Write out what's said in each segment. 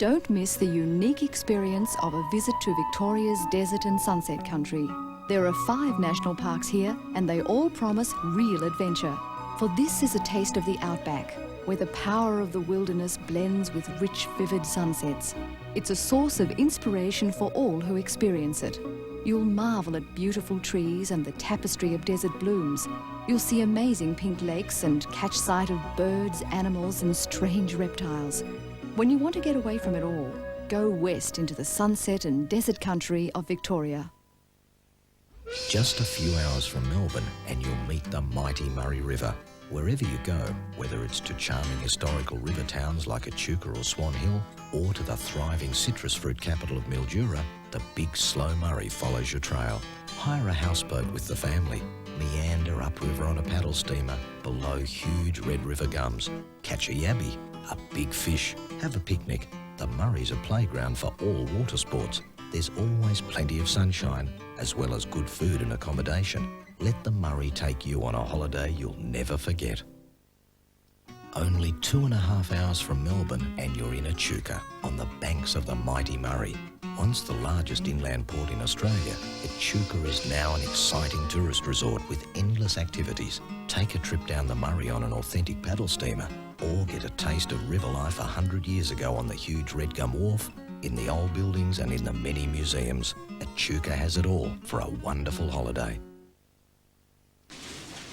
Don't miss the unique experience of a visit to Victoria's desert and sunset country. There are 5 national parks here and they all promise real adventure. For this is a taste of the outback, where the power of the wilderness blends with rich, vivid sunsets. It's a source of inspiration for all who experience it. You'll marvel at beautiful trees and the tapestry of desert blooms. You'll see amazing pink lakes and catch sight of birds, animals and strange reptiles. When you want to get away from it all, go west into the sunset and desert country of Victoria. Just a few hours from Melbourne and you'll meet the mighty Murray River. Wherever you go, whether it's to charming historical river towns like Echuca or Swan Hill, or to the thriving citrus fruit capital of Mildura, the big slow Murray follows your trail. Hire a houseboat with the family, meander upriver on a paddle steamer below huge red river gums, catch a yabby, a big fish, have a picnic. The Murray's a playground for all water sports. There's always plenty of sunshine, as well as good food and accommodation. Let the Murray take you on a holiday you'll never forget. Only 2.5 hours from Melbourne and you're in Echuca, on the banks of the mighty Murray. Once the largest inland port in Australia, Echuca is now an exciting tourist resort with endless activities. Take a trip down the Murray on an authentic paddle steamer, or get a taste of river life 100 years ago on the huge Red Gum Wharf, in the old buildings and in the many museums. Echuca has it all for a wonderful holiday.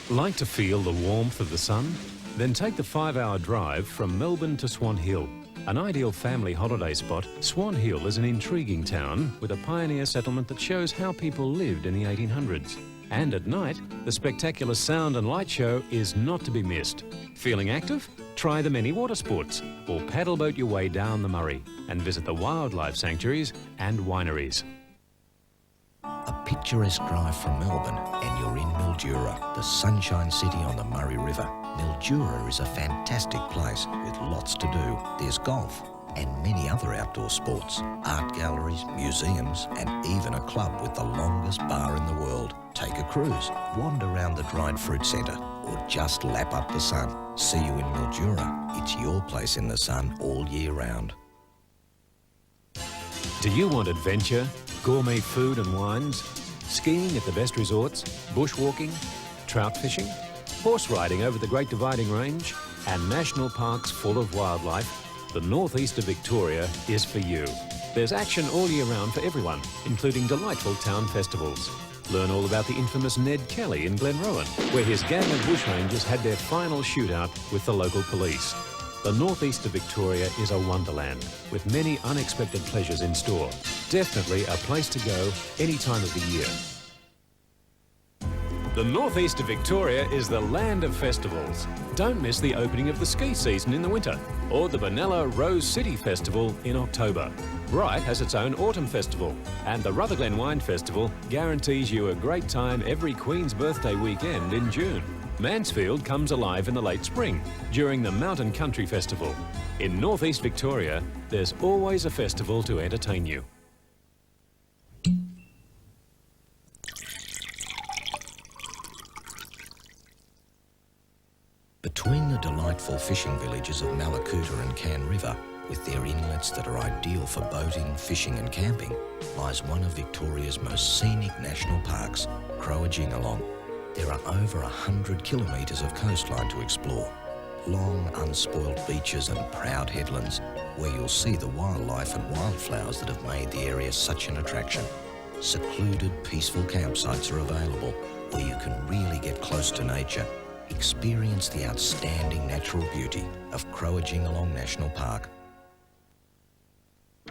Like to feel the warmth of the sun? Then take the 5-hour drive from Melbourne to Swan Hill. An ideal family holiday spot, Swan Hill is an intriguing town with a pioneer settlement that shows how people lived in the 1800s. And at night, the spectacular sound and light show is not to be missed. Feeling active? Try the many water sports, or paddle boat your way down the Murray and visit the wildlife sanctuaries and wineries. A picturesque drive from Melbourne and you're in Mildura, the sunshine city on the Murray River. Mildura is a fantastic place with lots to do. There's golf and many other outdoor sports, art galleries, museums and even a club with the longest bar in the world. Take a cruise, wander around the dried fruit centre or just lap up the sun. See you in Mildura. It's your place in the sun all year round. Do you want adventure, gourmet food and wines, skiing at the best resorts, bushwalking, trout fishing, horse riding over the Great Dividing Range, and national parks full of wildlife? The northeast of Victoria is for you. There's action all year round for everyone, including delightful town festivals. Learn all about the infamous Ned Kelly in Glenrowan, where his gang of bushrangers had their final shootout with the local police. The northeast of Victoria is a wonderland, with many unexpected pleasures in store. Definitely a place to go any time of the year. The northeast of Victoria is the land of festivals. Don't miss the opening of the ski season in the winter, or the Benalla Rose City Festival in October. Bright has its own autumn festival, and the Rutherglen Wine Festival guarantees you a great time every Queen's birthday weekend in June. Mansfield comes alive in the late spring during the Mountain Country Festival. In northeast Victoria, there's always a festival to entertain you. Between the delightful fishing villages of Malakuta and Can River, with their inlets that are ideal for boating, fishing and camping, lies one of Victoria's most scenic national parks, Croajingolong. There are over 100 kilometres of coastline to explore, long unspoilt beaches and proud headlands where you'll see the wildlife and wildflowers that have made the area such an attraction. Secluded, peaceful campsites are available where you can really get close to nature. Experience the outstanding natural beauty of Croajingolong National Park.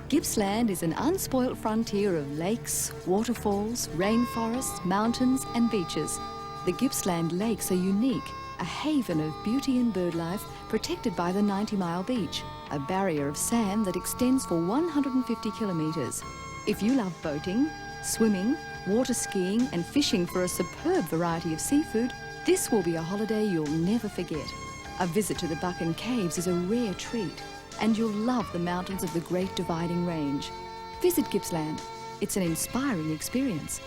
Gippsland is an unspoilt frontier of lakes, waterfalls, rainforests, mountains and beaches. The Gippsland lakes are unique, a haven of beauty and birdlife protected by the 90-mile beach, a barrier of sand that extends for 150 kilometres. If you love boating, swimming, water skiing and fishing for a superb variety of seafood, this will be a holiday you'll never forget. A visit to the Buchan Caves is a rare treat, and you'll love the mountains of the Great Dividing Range. Visit Gippsland. It's an inspiring experience.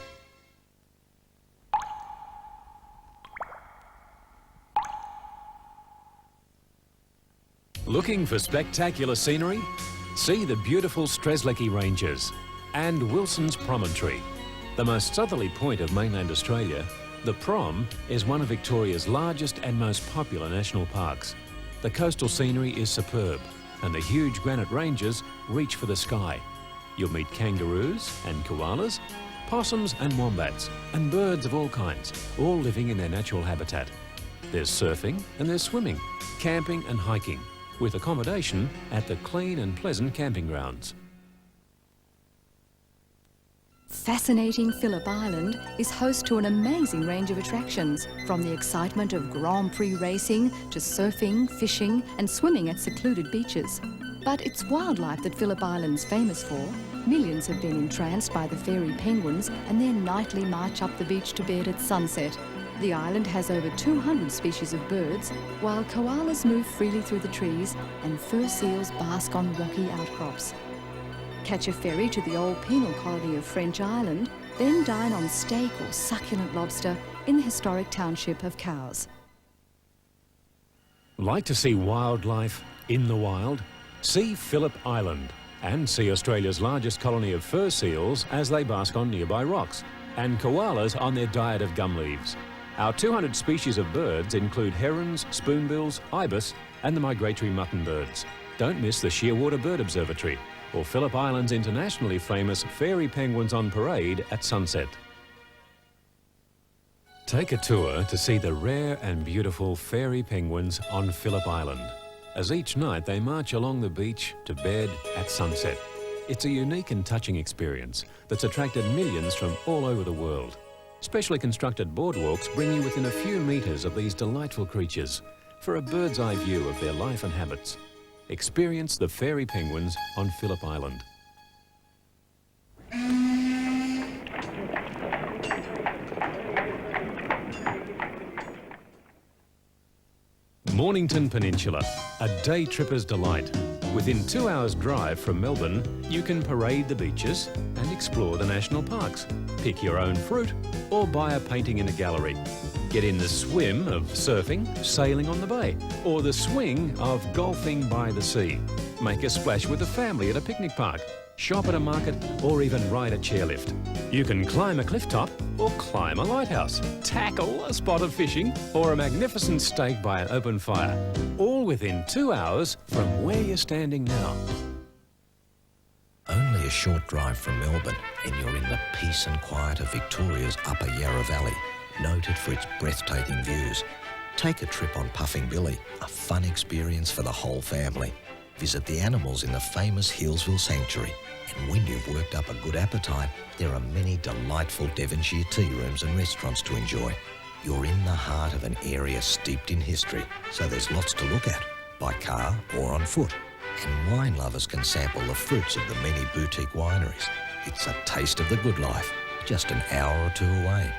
Looking for spectacular scenery? See the beautiful Strzelecki Ranges and Wilson's Promontory. The most southerly point of mainland Australia, the Prom is one of Victoria's largest and most popular national parks. The coastal scenery is superb and the huge granite ranges reach for the sky. You'll meet kangaroos and koalas, possums and wombats, and birds of all kinds, all living in their natural habitat. There's surfing and there's swimming, camping and hiking, with accommodation at the clean and pleasant camping grounds. Fascinating Phillip Island is host to an amazing range of attractions, from the excitement of Grand Prix racing to surfing, fishing and swimming at secluded beaches. But it's wildlife that Phillip Island's famous for. Millions have been entranced by the fairy penguins and their nightly march up the beach to bed at sunset. The island has over 200 species of birds, while koalas move freely through the trees and fur seals bask on rocky outcrops. Catch a ferry to the old penal colony of French Island, then dine on steak or succulent lobster in the historic township of Cowes. Like to see wildlife in the wild? See Phillip Island and see Australia's largest colony of fur seals as they bask on nearby rocks, and koalas on their diet of gum leaves. Our 200 species of birds include herons, spoonbills, ibis and the migratory mutton birds. Don't miss the Shearwater Bird Observatory or Phillip Island's internationally famous fairy penguins on parade at sunset. Take a tour to see the rare and beautiful fairy penguins on Phillip Island, as each night they march along the beach to bed at sunset. It's a unique and touching experience that's attracted millions from all over the world. Specially constructed boardwalks bring you within a few metres of these delightful creatures for a bird's eye view of their life and habits. Experience the fairy penguins on Phillip Island. Mornington Peninsula, a day tripper's delight. Within 2 hours' drive from Melbourne, you can parade the beaches and explore the national parks, pick your own fruit or buy a painting in a gallery. Get in the swim of surfing, sailing on the bay, or the swing of golfing by the sea. Make a splash with the family at a picnic park, shop at a market, or even ride a chairlift. You can climb a cliff top or climb a lighthouse, tackle a spot of fishing, or a magnificent steak by an open fire, all within 2 hours from where you're standing now. Only a short drive from Melbourne and you're in the peace and quiet of Victoria's Upper Yarra Valley, noted for its breathtaking views. Take a trip on Puffing Billy, a fun experience for the whole family. Visit the animals in the famous Healesville Sanctuary. And when you've worked up a good appetite, there are many delightful Devonshire tea rooms and restaurants to enjoy. You're in the heart of an area steeped in history, so there's lots to look at, by car or on foot. And wine lovers can sample the fruits of the many boutique wineries. It's a taste of the good life, just an hour or two away.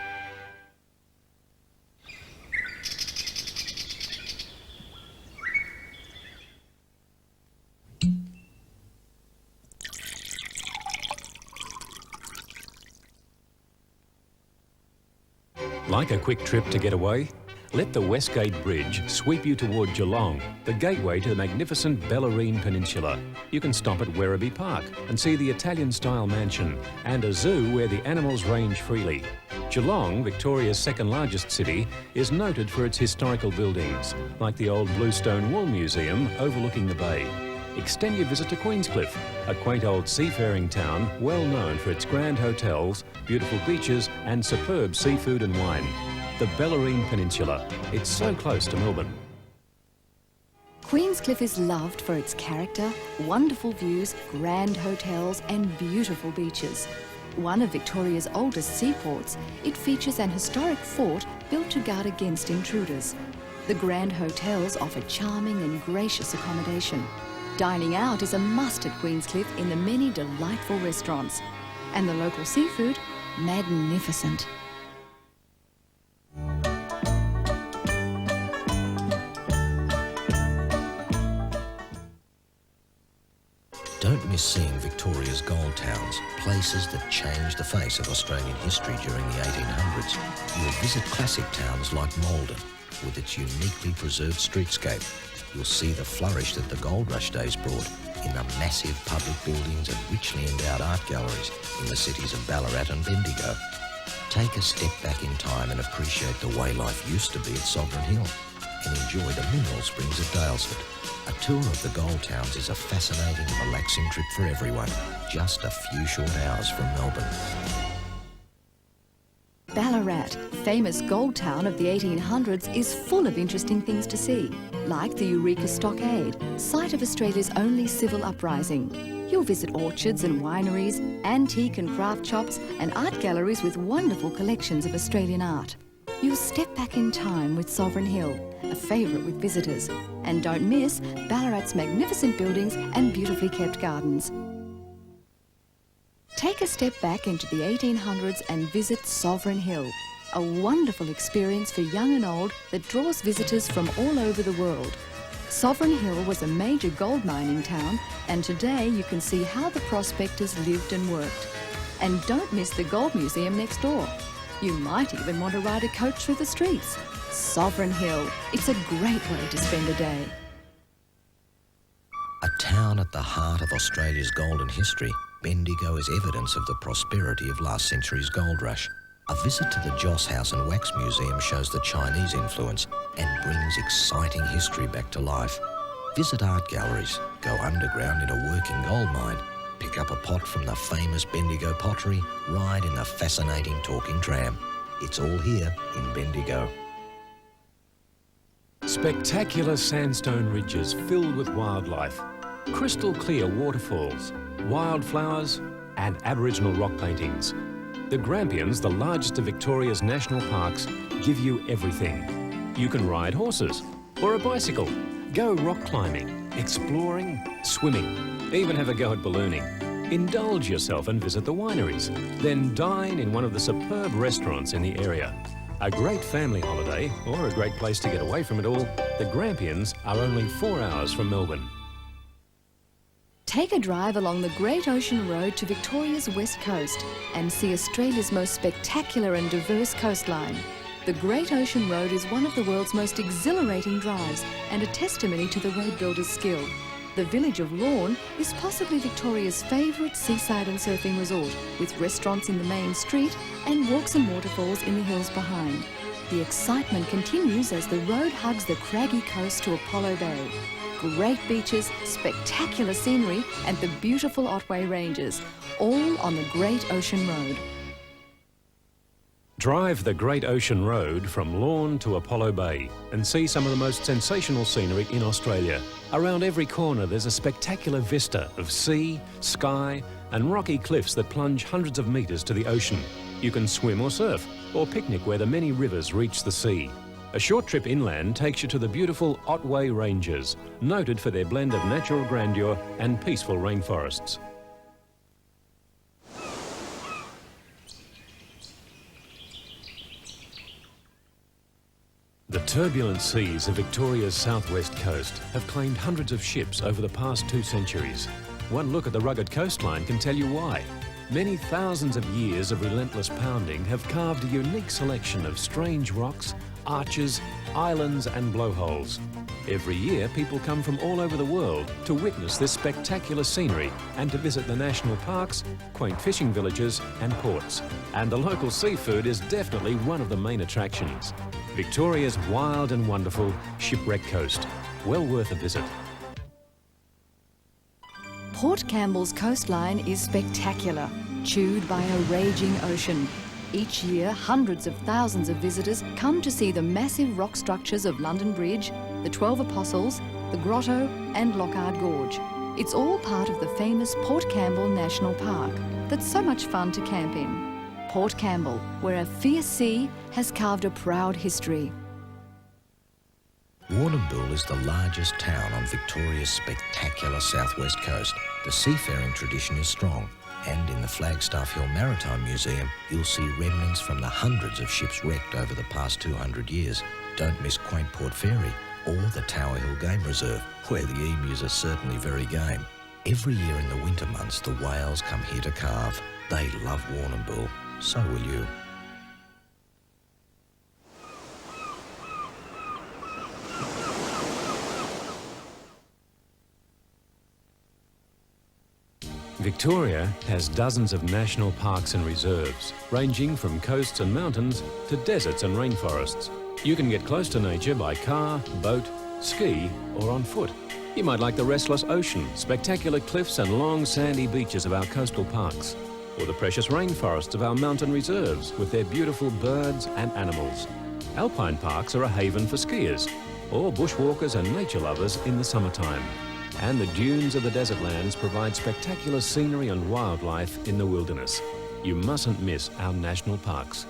Like a quick trip to get away? Let the Westgate Bridge sweep you toward Geelong, the gateway to the magnificent Bellarine Peninsula. You can stop at Werribee Park and see the Italian-style mansion and a zoo where the animals range freely. Geelong, Victoria's second largest city, is noted for its historical buildings, like the old Bluestone Wool Museum overlooking the bay. Extend your visit to Queenscliff, a quaint old seafaring town well known for its grand hotels, beautiful beaches and superb seafood and wine. The Bellarine Peninsula. It's so close to Melbourne. Queenscliff is loved for its character, wonderful views, grand hotels and beautiful beaches. One of Victoria's oldest seaports, it features an historic fort built to guard against intruders. The grand hotels offer charming and gracious accommodation. Dining out is a must at Queenscliff in the many delightful restaurants. And the local seafood, magnificent. Don't miss seeing Victoria's gold towns, places that changed the face of Australian history during the 1800s. You'll visit classic towns like Maldon, with its uniquely preserved streetscape. You'll see the flourish that the Gold Rush days brought in the massive public buildings and richly endowed art galleries in the cities of Ballarat and Bendigo. Take a step back in time and appreciate the way life used to be at Sovereign Hill and enjoy the mineral springs of Daylesford. A tour of the Gold Towns is a fascinating, relaxing trip for everyone, just a few short hours from Melbourne. Ballarat, famous gold town of the 1800s, is full of interesting things to see, like the Eureka Stockade, site of Australia's only civil uprising. You'll visit orchards and wineries, antique and craft shops, and art galleries with wonderful collections of Australian art. You'll step back in time with Sovereign Hill, a favourite with visitors. And don't miss Ballarat's magnificent buildings and beautifully kept gardens. Take a step back into the 1800s and visit Sovereign Hill, a wonderful experience for young and old that draws visitors from all over the world. Sovereign Hill was a major gold mining town, and today you can see how the prospectors lived and worked. And don't miss the Gold Museum next door. You might even want to ride a coach through the streets. Sovereign Hill, it's a great way to spend a day. A town at the heart of Australia's golden history, Bendigo is evidence of the prosperity of last century's gold rush. A visit to the Joss House and Wax Museum shows the Chinese influence and brings exciting history back to life. Visit art galleries, go underground in a working gold mine, pick up a pot from the famous Bendigo pottery, ride in the fascinating talking tram. It's all here in Bendigo. Spectacular sandstone ridges filled with wildlife, crystal clear waterfalls, wildflowers and Aboriginal rock paintings. The Grampians, the largest of Victoria's national parks, give you everything. You can ride horses or a bicycle, go rock climbing, exploring, swimming, even have a go at ballooning. Indulge yourself and visit the wineries, then dine in one of the superb restaurants in the area. A great family holiday or a great place to get away from it all, the Grampians are only 4 hours from Melbourne. Take a drive along the Great Ocean Road to Victoria's west coast and see Australia's most spectacular and diverse coastline. The Great Ocean Road is one of the world's most exhilarating drives and a testimony to the road builder's skill. The village of Lorne is possibly Victoria's favourite seaside and surfing resort, with restaurants in the main street and walks and waterfalls in the hills behind. The excitement continues as the road hugs the craggy coast to Apollo Bay. Great beaches, spectacular scenery and the beautiful Otway Ranges, all on the Great Ocean Road. Drive the Great Ocean Road from Lorne to Apollo Bay and see some of the most sensational scenery in Australia. Around every corner there's a spectacular vista of sea, sky and rocky cliffs that plunge hundreds of metres to the ocean. You can swim or surf or picnic where the many rivers reach the sea. A short trip inland takes you to the beautiful Otway Ranges, noted for their blend of natural grandeur and peaceful rainforests. The turbulent seas of Victoria's southwest coast have claimed hundreds of ships over the past 2 centuries. One look at the rugged coastline can tell you why. Many thousands of years of relentless pounding have carved a unique selection of strange rocks, arches, islands and blowholes. Every year people come from all over the world to witness this spectacular scenery and to visit the national parks, quaint fishing villages and ports. And the local seafood is definitely one of the main attractions. Victoria's wild and wonderful Shipwreck Coast. Well worth a visit. Port Campbell's coastline is spectacular, chewed by a raging ocean. Each year, hundreds of thousands of visitors come to see the massive rock structures of London Bridge, the 12 Apostles, the Grotto and Lockhart Gorge. It's all part of the famous Port Campbell National Park that's so much fun to camp in. Port Campbell, where a fierce sea has carved a proud history. Warrnambool is the largest town on Victoria's spectacular southwest coast. The seafaring tradition is strong, and in the Flagstaff Hill Maritime Museum, you'll see remnants from the hundreds of ships wrecked over the past 200 years. Don't miss Quaint Port Fairy or the Tower Hill Game Reserve, where the emus are certainly very game. Every year in the winter months, the whales come here to calve. They love Warrnambool. So will you. Victoria has dozens of national parks and reserves, ranging from coasts and mountains to deserts and rainforests. You can get close to nature by car, boat, ski or on foot. You might like the restless ocean, spectacular cliffs and long sandy beaches of our coastal parks, or the precious rainforests of our mountain reserves with their beautiful birds and animals. Alpine parks are a haven for skiers, or bushwalkers and nature lovers in the summertime. And the dunes of the desert lands provide spectacular scenery and wildlife in the wilderness. You mustn't miss our national parks.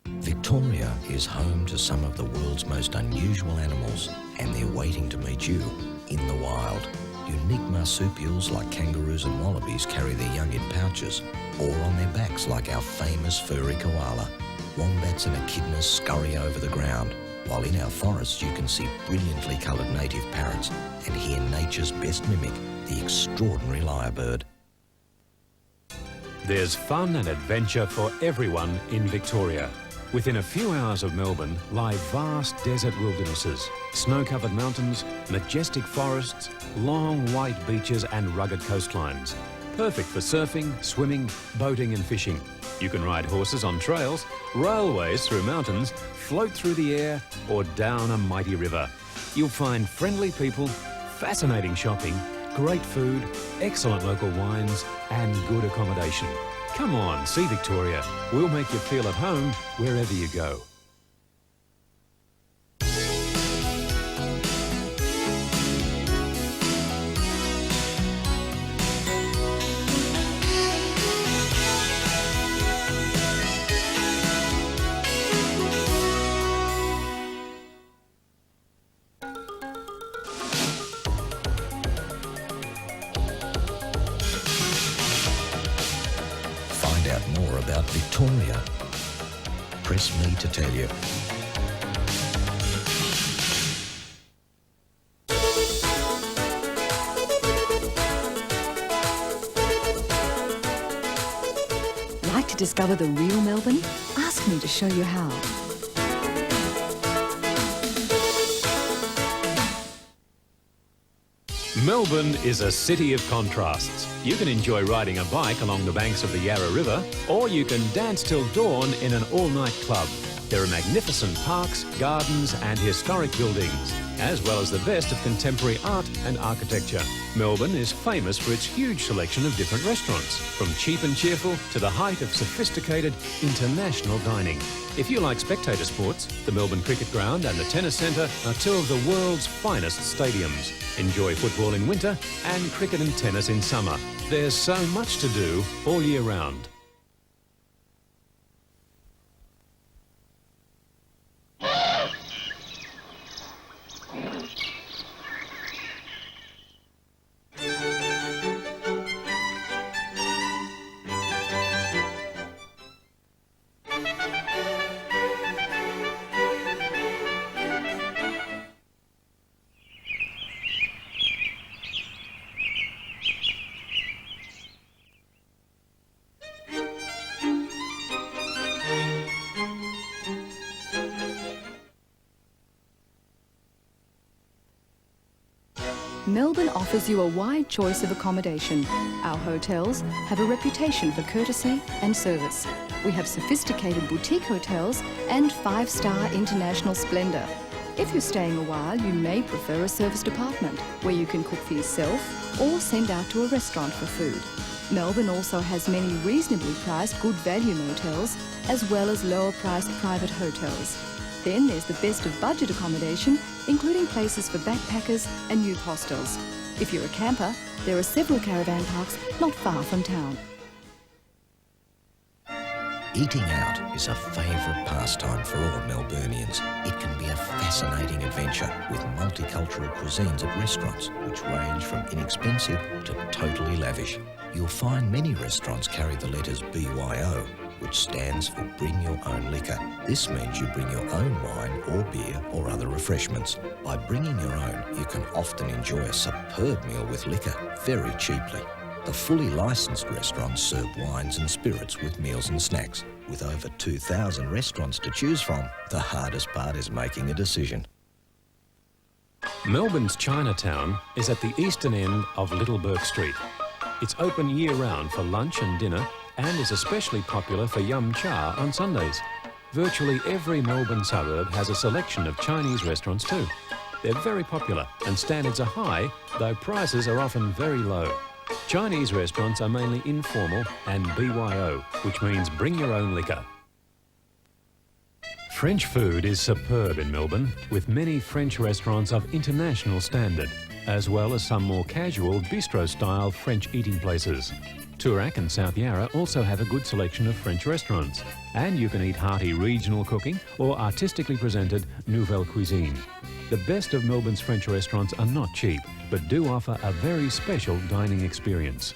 Victoria is home to some of the world's most unusual animals, and they're waiting to meet you in the wild. Unique marsupials like kangaroos and wallabies carry their young in pouches, or on their backs like our famous furry koala. Wombats and echidnas scurry over the ground, while in our forests you can see brilliantly coloured native parrots and hear nature's best mimic, the extraordinary lyrebird. There's fun and adventure for everyone in Victoria. Within a few hours of Melbourne lie vast desert wildernesses, snow-covered mountains, majestic forests, long white beaches and rugged coastlines. Perfect for surfing, swimming, boating and fishing. You can ride horses on trails, railways through mountains, float through the air or down a mighty river. You'll find friendly people, fascinating shopping, great food, excellent local wines and good accommodation. Come on, see Victoria. We'll make you feel at home wherever you go. Find out more about Victoria. Press me to tell you. Like to discover the real Melbourne? Ask me to show you how. Melbourne is a city of contrasts. You can enjoy riding a bike along the banks of the Yarra River, or you can dance till dawn in an all-night club. There are magnificent parks, gardens and historic buildings, as well as the best of contemporary art and architecture. Melbourne is famous for its huge selection of different restaurants, from cheap and cheerful to the height of sophisticated international dining. If you like spectator sports, the Melbourne Cricket Ground and the Tennis Centre are two of the world's finest stadiums. Enjoy football in winter and cricket and tennis in summer. There's so much to do all year round. Melbourne offers you a wide choice of accommodation. Our hotels have a reputation for courtesy and service. We have sophisticated boutique hotels and 5-star international splendour. If you're staying a while, you may prefer a serviced apartment where you can cook for yourself or send out to a restaurant for food. Melbourne also has many reasonably priced good value motels as well as lower priced private hotels. Then there's the best of budget accommodation, including places for backpackers and youth hostels. If you're a camper, there are several caravan parks not far from town. Eating out is a favourite pastime for all Melburnians. It can be a fascinating adventure with multicultural cuisines at restaurants which range from inexpensive to totally lavish. You'll find many restaurants carry the letters BYO, which stands for Bring Your Own Liquor. This means you bring your own wine or beer or other refreshments. By bringing your own, you can often enjoy a superb meal with liquor very cheaply. The fully licensed restaurants serve wines and spirits with meals and snacks. With over 2,000 restaurants to choose from, the hardest part is making a decision. Melbourne's Chinatown is at the eastern end of Little Bourke Street. It's open year-round for lunch and dinner and is especially popular for yum cha on Sundays. Virtually every Melbourne suburb has a selection of Chinese restaurants too. They're very popular and standards are high, though prices are often very low. Chinese restaurants are mainly informal and BYO, which means bring your own liquor. French food is superb in Melbourne, with many French restaurants of international standard, as well as some more casual bistro-style French eating places. Toorak and South Yarra also have a good selection of French restaurants, and you can eat hearty regional cooking or artistically presented nouvelle cuisine. The best of Melbourne's French restaurants are not cheap, but do offer a very special dining experience.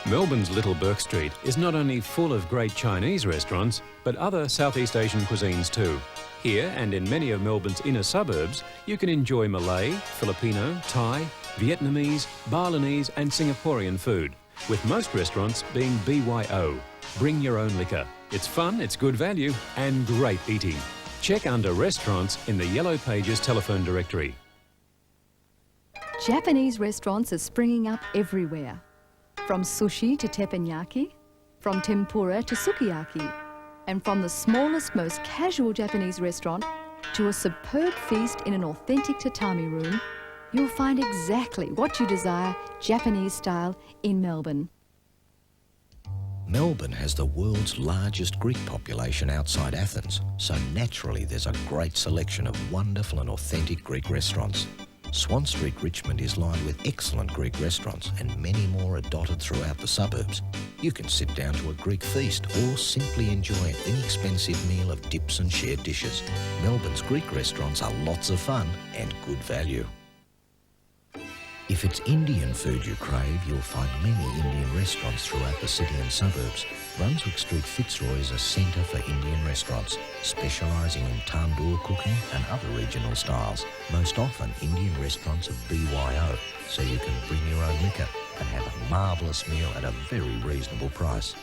Melbourne's Little Bourke Street is not only full of great Chinese restaurants, but other Southeast Asian cuisines too. Here and in many of Melbourne's inner suburbs, you can enjoy Malay, Filipino, Thai, Vietnamese, Balinese and Singaporean food, with most restaurants being BYO, bring your own liquor. It's fun, it's good value and great eating. Check under restaurants in the Yellow Pages telephone directory. Japanese restaurants are springing up everywhere. From sushi to teppanyaki, from tempura to sukiyaki, and from the smallest, most casual Japanese restaurant to a superb feast in an authentic tatami room, you'll find exactly what you desire Japanese style in Melbourne. Melbourne has the world's largest Greek population outside Athens, so naturally there's a great selection of wonderful and authentic Greek restaurants. Swan Street, Richmond is lined with excellent Greek restaurants and many more are dotted throughout the suburbs. You can sit down to a Greek feast or simply enjoy an inexpensive meal of dips and shared dishes. Melbourne's Greek restaurants are lots of fun and good value. If it's Indian food you crave, you'll find many Indian restaurants throughout the city and suburbs. Brunswick Street Fitzroy is a centre for Indian restaurants, specialising in tandoor cooking and other regional styles. Most often, Indian restaurants are BYO, so you can bring your own liquor and have a marvellous meal at a very reasonable price.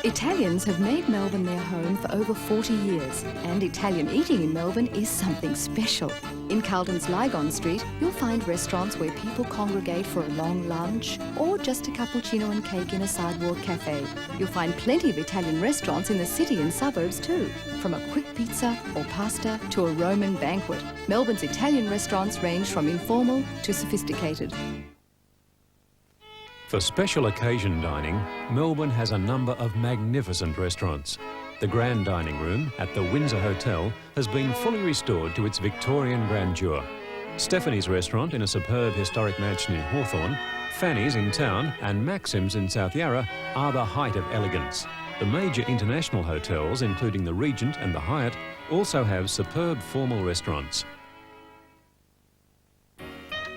Italians have made Melbourne their home for over 40 years, and Italian eating in Melbourne is something special. In Carlton's Lygon Street, you'll find restaurants where people congregate for a long lunch or just a cappuccino and cake in a sidewalk cafe. You'll find plenty of Italian restaurants in the city and suburbs too, from a quick pizza or pasta to a Roman banquet. Melbourne's Italian restaurants range from informal to sophisticated. For special occasion dining, Melbourne has a number of magnificent restaurants. The Grand Dining Room at the Windsor Hotel has been fully restored to its Victorian grandeur. Stephanie's Restaurant in a superb historic mansion in Hawthorn, Fanny's in town and Maxim's in South Yarra are the height of elegance. The major international hotels, including the Regent and the Hyatt, also have superb formal restaurants.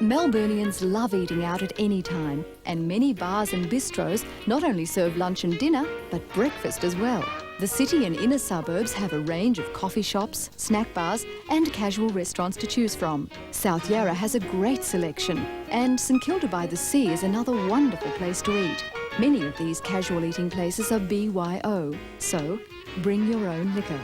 Melburnians love eating out at any time, and many bars and bistros not only serve lunch and dinner, but breakfast as well. The city and inner suburbs have a range of coffee shops, snack bars and casual restaurants to choose from. South Yarra has a great selection, and St Kilda by the Sea is another wonderful place to eat. Many of these casual eating places are BYO, so bring your own liquor.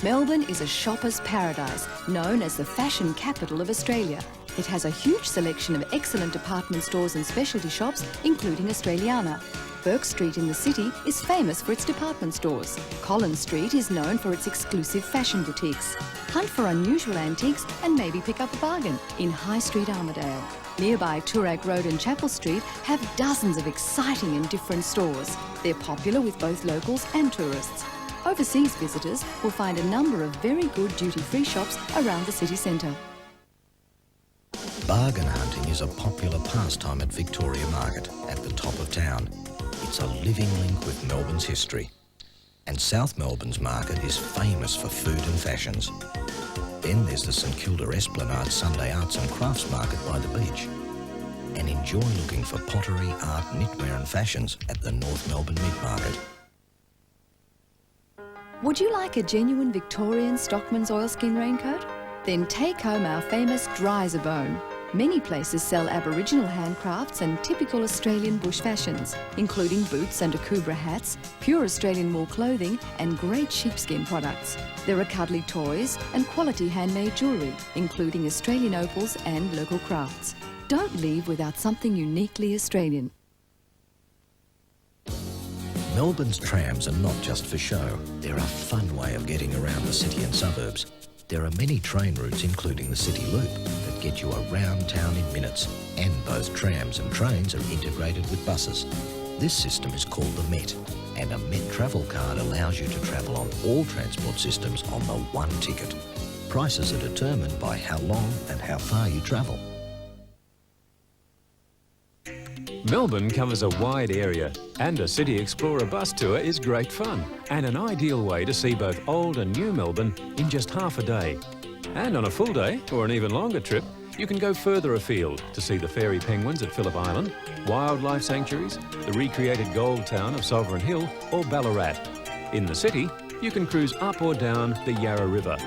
Melbourne is a shopper's paradise, known as the fashion capital of Australia. It has a huge selection of excellent department stores and specialty shops, including Australiana. Bourke Street in the city is famous for its department stores. Collins Street is known for its exclusive fashion boutiques. Hunt for unusual antiques and maybe pick up a bargain in High Street, Armidale. Nearby Toorak Road and Chapel Street have dozens of exciting and different stores. They're popular with both locals and tourists. Overseas visitors will find a number of very good duty-free shops around the city centre. Bargain hunting is a popular pastime at Victoria Market at the top of town. It's a living link with Melbourne's history. And South Melbourne's market is famous for food and fashions. Then there's the St Kilda Esplanade Sunday Arts and Crafts Market by the beach. And enjoy looking for pottery, art, knitwear and fashions at the North Melbourne Mid-Market. Would you like a genuine Victorian Stockman's oilskin raincoat? Then take home our famous Dryserbone. Many places sell Aboriginal handcrafts and typical Australian bush fashions, including boots and akubra hats, pure Australian wool clothing and great sheepskin products. There are cuddly toys and quality handmade jewellery, including Australian opals and local crafts. Don't leave without something uniquely Australian. Melbourne's trams are not just for show. They're a fun way of getting around the city and suburbs. There are many train routes, including the City Loop, that get you around town in minutes, and both trams and trains are integrated with buses. This system is called the Met, and a Met travel card allows you to travel on all transport systems on the one ticket. Prices are determined by how long and how far you travel. Melbourne covers a wide area, and a City Explorer bus tour is great fun and an ideal way to see both old and new Melbourne in just half a day. And on a full day, or an even longer trip, you can go further afield to see the fairy penguins at Phillip Island, wildlife sanctuaries, the recreated gold town of Sovereign Hill or Ballarat. In the city, you can cruise up or down the Yarra River.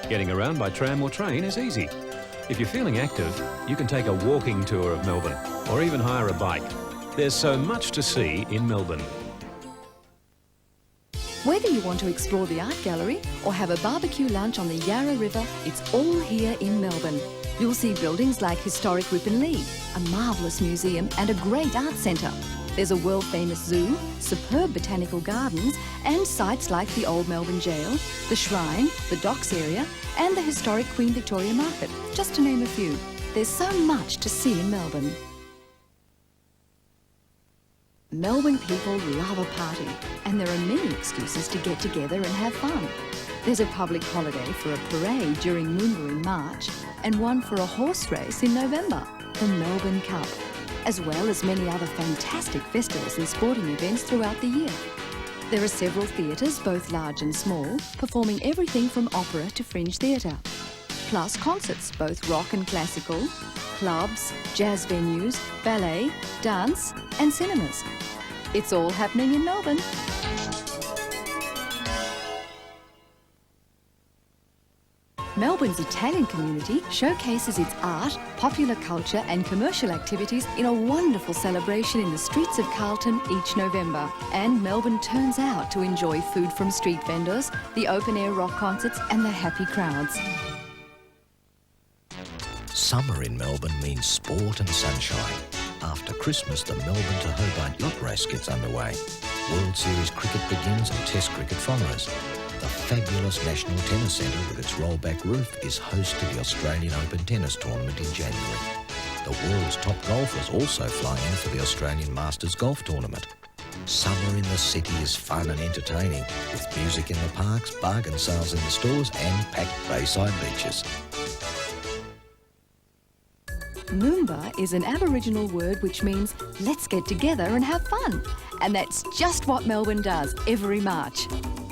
Getting around by tram or train is easy. If you're feeling active, you can take a walking tour of Melbourne or even hire a bike. There's so much to see in Melbourne. Whether you want to explore the art gallery or have a barbecue lunch on the Yarra River, it's all here in Melbourne. You'll see buildings like historic Ripponlea, a marvellous museum and a great art centre. There's a world-famous zoo, superb botanical gardens and sites like the Old Melbourne Jail, the Shrine, the Docks area and the historic Queen Victoria Market, just to name a few. There's so much to see in Melbourne. Melbourne people love a party, and there are many excuses to get together and have fun. There's a public holiday for a parade during Moomba in March and one for a horse race in November, the Melbourne Cup, as well as many other fantastic festivals and sporting events throughout the year. There are several theatres, both large and small, performing everything from opera to fringe theatre. Plus concerts, both rock and classical, clubs, jazz venues, ballet, dance and cinemas. It's all happening in Melbourne. Melbourne's Italian community showcases its art, popular culture and commercial activities in a wonderful celebration in the streets of Carlton each November. And Melbourne turns out to enjoy food from street vendors, the open-air rock concerts and the happy crowds. Summer in Melbourne means sport and sunshine. After Christmas, the Melbourne to Hobart yacht race gets underway. World Series cricket begins and Test cricket follows. The fabulous National Tennis Centre with its rollback roof is host to the Australian Open Tennis Tournament in January. The world's top golfers also fly in for the Australian Masters Golf Tournament. Summer in the city is fun and entertaining, with music in the parks, bargain sales in the stores and packed bayside beaches. Moomba is an Aboriginal word which means let's get together and have fun. And that's just what Melbourne does every March.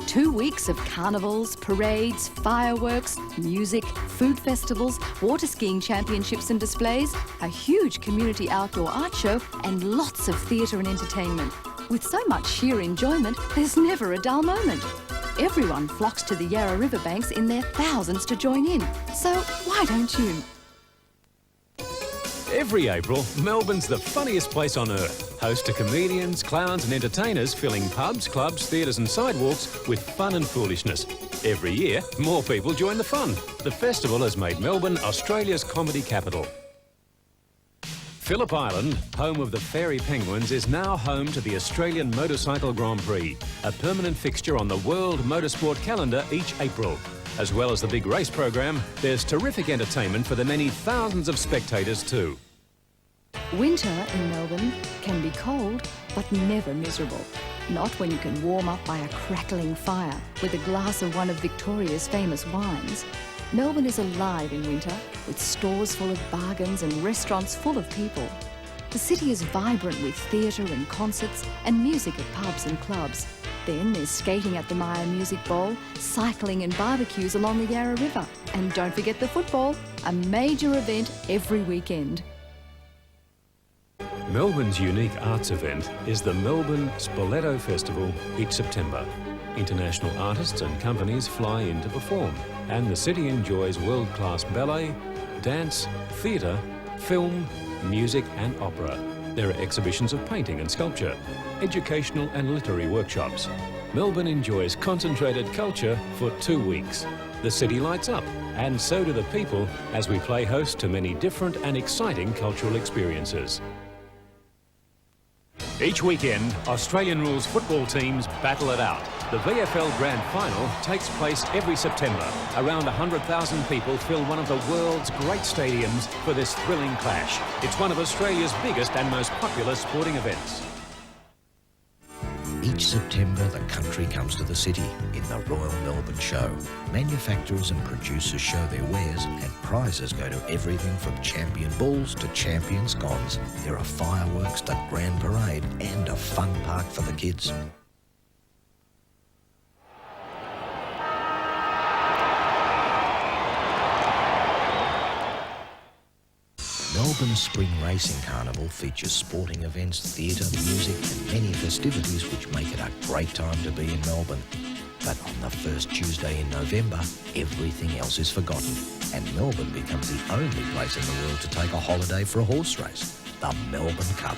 2 weeks of carnivals, parades, fireworks, music, food festivals, water skiing championships and displays, a huge community outdoor art show and lots of theatre and entertainment. With so much sheer enjoyment, there's never a dull moment. Everyone flocks to the Yarra River banks in their thousands to join in. So why don't you? Every April, Melbourne's the funniest place on earth. Host to comedians, clowns and entertainers filling pubs, clubs, theatres and sidewalks with fun and foolishness. Every year, more people join the fun. The festival has made Melbourne Australia's comedy capital. Phillip Island, home of the fairy penguins, is now home to the Australian Motorcycle Grand Prix, a permanent fixture on the World Motorsport calendar each April. As well as the big race program, there's terrific entertainment for the many thousands of spectators too. Winter in Melbourne can be cold, but never miserable. Not when you can warm up by a crackling fire with a glass of one of Victoria's famous wines. Melbourne is alive in winter, with stores full of bargains and restaurants full of people. The city is vibrant with theatre and concerts and music at pubs and clubs. Then there's skating at the Maya Music Bowl, cycling and barbecues along the Yarra River. And don't forget the football, a major event every weekend. Melbourne's unique arts event is the Melbourne Spoleto Festival each September. International artists and companies fly in to perform, and the city enjoys world-class ballet, dance, theatre film, music and opera. There are exhibitions of painting and sculpture, educational and literary workshops. Melbourne enjoys concentrated culture for 2 weeks. The city lights up, and so do the people as we play host to many different and exciting cultural experiences. Each weekend, Australian rules football teams battle it out. The VFL Grand Final takes place every September. Around 100,000 people fill one of the world's great stadiums for this thrilling clash. It's one of Australia's biggest and most popular sporting events. Each September, the country comes to the city in the Royal Melbourne Show. Manufacturers and producers show their wares and prizes go to everything from champion bulls to champion scones. There are fireworks to grand parade and a fun park for the kids. Melbourne's Spring Racing Carnival features sporting events, theatre, music and many festivities which make it a great time to be in Melbourne. But on the first Tuesday in November, everything else is forgotten and Melbourne becomes the only place in the world to take a holiday for a horse race, the Melbourne Cup.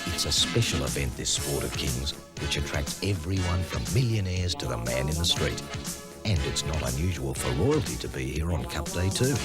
It's a special event, this Sport of Kings, which attracts everyone from millionaires to the man in the street. And it's not unusual for royalty to be here on Cup Day too.